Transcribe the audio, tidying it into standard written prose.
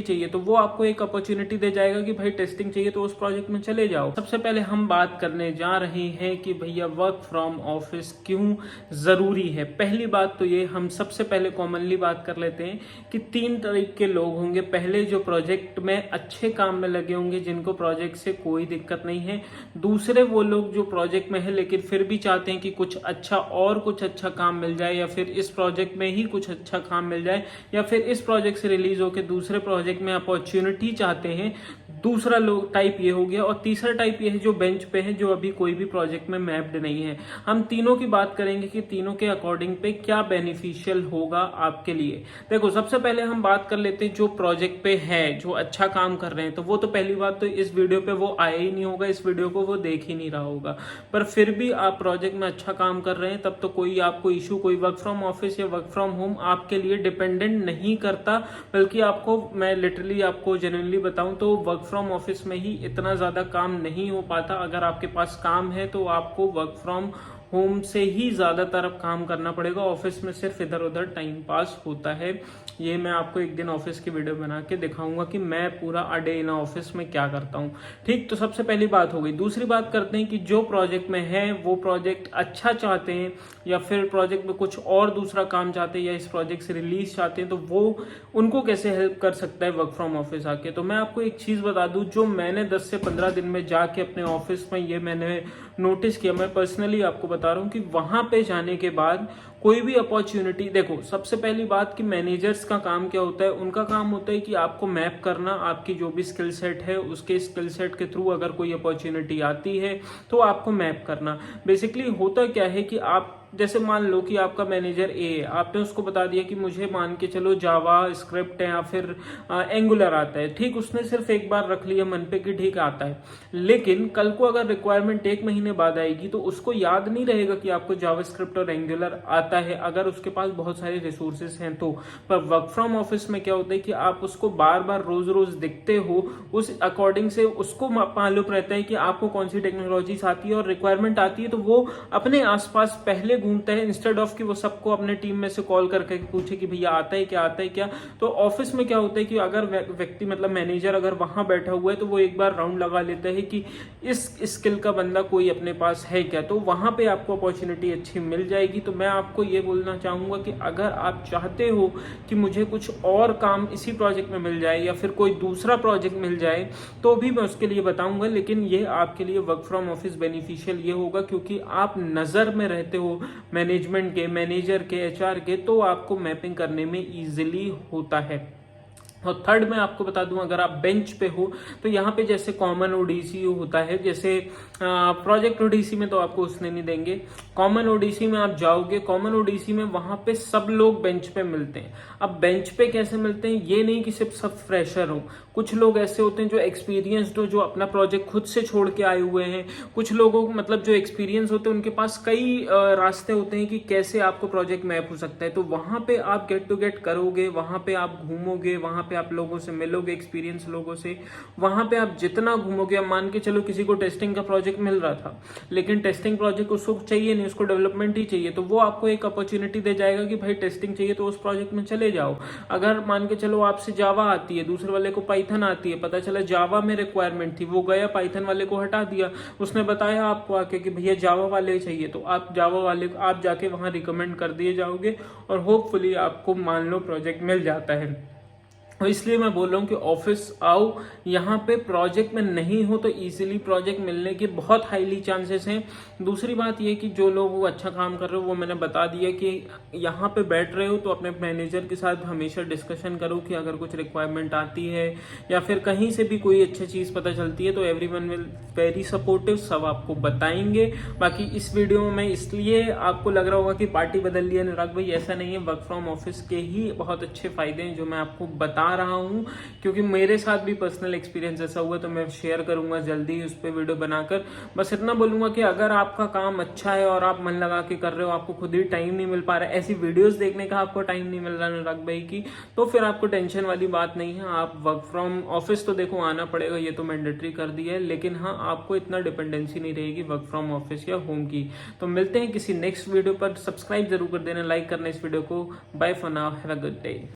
चाहिए तो वो आपको एक अपॉर्चुनिटी दे जाएगा कि भाई टेस्टिंग चाहिए तो उस प्रोजेक्ट में चले जाओ। सबसे पहले हम बात करने जा रहे हैं कि भैया वर्क फ्रॉम ऑफिस क्यों जरूरी है। पहली बात तो ये हम सबसे पहले कॉमनली बात कर लेते हैं कि 3 तरीके के लोग होंगे। पहले जो प्रोजेक्ट में अच्छे काम में लगे होंगे, जिनको प्रोजेक्ट से कोई दिक्कत नहीं है। दूसरे वो लोग जो प्रोजेक्ट में है लेकिन फिर भी चाहते हैं कि कुछ अच्छा काम मिल जाए, या फिर इस प्रोजेक्ट में ही कुछ अच्छा काम मिल जाए, या फिर इस प्रोजेक्ट से रिलीज होकर दूसरे प्रोजेक्ट में अपॉर्चुनिटी चाहते हैं। दूसरा लोग टाइप ये हो गया। और तीसरा टाइप ये है जो बेंच पे है, जो अभी कोई भी प्रोजेक्ट में मैप्ड नहीं है। हम तीनों की बात करेंगे कि तीनों के अकॉर्डिंग पे क्या बेनिफिशियल होगा आपके लिए। देखो, सबसे पहले हम बात कर लेते हैं जो प्रोजेक्ट पे है, जो अच्छा काम कर रहे हैं, तो वो तो पहली बात तो इस वीडियो पे वो आया ही नहीं होगा, इस वीडियो को वो देख ही नहीं रहा होगा। पर फिर भी आप प्रोजेक्ट में अच्छा काम कर रहे हैं तब तो कोई आपको इशू, कोई वर्क फ्रॉम ऑफिस या वर्क फ्रॉम होम आपके लिए डिपेंडेंट नहीं करता। बल्कि आपको, मैं लिटरली आपको जेन्युइनली बताऊं तो वर्क फ्रॉम ऑफिस में ही इतना ज्यादा काम नहीं हो पाता। अगर आपके पास काम है तो आपको वर्क फ्रॉम होम से ही ज्यादातर अब काम करना पड़ेगा। ऑफिस में सिर्फ इधर उधर टाइम पास होता है। ये मैं आपको एक दिन ऑफिस की वीडियो बना के दिखाऊंगा कि मैं पूरा अ डे इन ऑफिस में क्या करता हूँ। ठीक, तो सबसे पहली बात हो गई। दूसरी बात करते हैं कि जो प्रोजेक्ट में है वो प्रोजेक्ट अच्छा चाहते हैं, या फिर प्रोजेक्ट में कुछ और दूसरा काम चाहते हैं, या इस प्रोजेक्ट से रिलीज चाहते हैं, तो वो उनको कैसे हेल्प कर सकता है वर्क फ्रॉम ऑफिस आके। तो मैं आपको एक चीज बता दूं, जो मैंने 10 से 15 दिन में जाके अपने ऑफिस में ये मैंने नोटिस किया, मैं पर्सनली आपको बता रहा हूँ कि वहां पे जाने के बाद कोई भी अपॉर्चुनिटी, देखो सबसे पहली बात कि मैनेजर्स का काम क्या होता है। उनका काम होता है कि आपको मैप करना, आपकी जो भी स्किल सेट है उसके स्किल सेट के थ्रू अगर कोई अपॉर्चुनिटी आती है तो आपको मैप करना। बेसिकली होता क्या है कि आप, जैसे मान लो कि आपका मैनेजर ए है, आपने उसको बता दिया कि मुझे मान के चलो जावा स्क्रिप्ट है या फिर एंगुलर आता है। ठीक, उसने सिर्फ एक बार रख लिया मन पे कि ठीक आता है, लेकिन कल को अगर रिक्वायरमेंट 1 महीने बाद आएगी तो उसको याद नहीं रहेगा कि आपको जावा स्क्रिप्ट और एंगुलर आता है, अगर उसके पास बहुत सारे रिसोर्सेस हैं तो। पर वर्क फ्रॉम ऑफिस में क्या होता है कि आप उसको बार बार रोज रोज दिखते हो, उस अकॉर्डिंग से उसको मालूम रहता है कि आपको कौन सी टेक्नोलॉजीज आती है, और रिक्वायरमेंट आती है तो वो अपने आसपास पहले घूमता है, इंस्टेड ऑफ कि वो सबको अपने टीम में से कॉल करके पूछे कि भैया आता है क्या, आता है क्या। तो ऑफिस में क्या होता है कि अगर व्यक्ति, मतलब मैनेजर अगर वहां बैठा हुआ है तो वो एक बार राउंड लगा लेता है कि इस स्किल का बंदा कोई अपने पास है क्या, तो वहां पे आपको अपॉर्चुनिटी अच्छी मिल जाएगी। तो मैं आपको ये बोलना चाहूंगा कि अगर आप चाहते हो कि मुझे कुछ और काम इसी प्रोजेक्ट में मिल जाए या फिर कोई दूसरा प्रोजेक्ट मिल जाए, तो भी मैं उसके लिए बताऊंगा। लेकिन ये आपके लिए वर्क फ्रॉम ऑफिस बेनिफिशियल ये होगा क्योंकि आप नजर में रहते हो मैनेजमेंट के, मैनेजर के, एचआर के, तो आपको मैपिंग करने में इजीली होता है। और थर्ड मैं आपको बता दूं, अगर आप बेंच पे हो तो यहाँ पे जैसे कॉमन ओडीसी होता है, जैसे प्रोजेक्ट ओडीसी में तो आपको उसने नहीं देंगे। कॉमन ओडीसी में आप जाओगे, कॉमन ओडीसी में वहां पे सब लोग बेंच पे मिलते हैं। अब बेंच पे कैसे मिलते हैं, ये नहीं कि सिर्फ सब फ्रेशर हो, कुछ लोग ऐसे होते हैं जो एक्सपीरियंस्ड हो, जो अपना प्रोजेक्ट खुद से छोड़ के आए हुए हैं। कुछ लोगों को, मतलब जो एक्सपीरियंस होते हैं, उनके पास कई रास्ते होते हैं कि कैसे आपको प्रोजेक्ट मैप हो सकता है। तो वहां पे आप गेट टू गेट करोगे, वहां पे आप घूमोगे, वहां पे आप लोगों से मिलोगे, एक्सपीरियंस लोगों से। वहां पे आप जितना घूमोगे, अब मान के चलो किसी को टेस्टिंग का प्रोजेक्ट मिल रहा था लेकिन टेस्टिंग प्रोजेक्ट उसको चाहिए नहीं, उसको डेवलपमेंट ही चाहिए, तो वो आपको एक अपॉर्चुनिटी दे जाएगा कि भाई टेस्टिंग चाहिए तो उस प्रोजेक्ट में चले जाओ। अगर मान के चलो आपसे जावा आती है, दूसरे वाले को पाइथन आती है, पता चला जावा में रिक्वायरमेंट थी, वो गया पाइथन वाले को हटा दिया, उसने बताया आपको आके कि भैया जावा वाले चाहिए, तो आप जावा वाले आप जाके वहां रिकमेंड कर दिए जाओगे और होपफुली आपको मान लो प्रोजेक्ट मिल जाता है। और इसलिए मैं बोल रहा हूँ कि ऑफिस आओ, यहाँ पे प्रोजेक्ट में नहीं हो तो इजीली प्रोजेक्ट मिलने के बहुत हाईली चांसेस हैं। दूसरी बात ये कि जो लोग वो अच्छा काम कर रहे हो, वो मैंने बता दिया कि यहाँ पे बैठ रहे हो तो अपने मैनेजर के साथ हमेशा डिस्कशन करो कि अगर कुछ रिक्वायरमेंट आती है या फिर कहीं से भी कोई अच्छी चीज़ पता चलती है तो एवरीवन विल वेरी सपोर्टिव, सब आपको बताएंगे। बाकी इस वीडियो में मैं इसलिए आपको लग रहा होगा कि पार्टी बदल लिया अनुराग भाई, ऐसा नहीं है। वर्क फ्रॉम ऑफिस के ही बहुत अच्छे फायदे हैं जो मैं आपको बता रहा हूं, क्योंकि मेरे साथ भी पर्सनल एक्सपीरियंस ऐसा हुआ, तो मैं शेयर करूंगा जल्दी ही उस पर वीडियो बनाकर। बस इतना बोलूंगा कि अगर आपका काम अच्छा है और आप मन लगा के कर रहे हो, आपको खुद ही टाइम नहीं मिल पा रहा है, ऐसी वीडियोस देखने का आपको टाइम नहीं मिल रहा अनुराग भाई की, तो फिर आपको टेंशन वाली बात नहीं है। आप वर्क फ्रॉम ऑफिस तो देखो आना पड़ेगा, ये तो मैंडेटरी कर दिया है, लेकिन हाँ आपको इतना डिपेंडेंसी नहीं रहेगी वर्क फ्रॉम ऑफिस या होम की। तो मिलते हैं किसी नेक्स्ट वीडियो पर। सब्सक्राइब जरूर कर देना, लाइक करना इस वीडियो को। Bye for now, have a good day.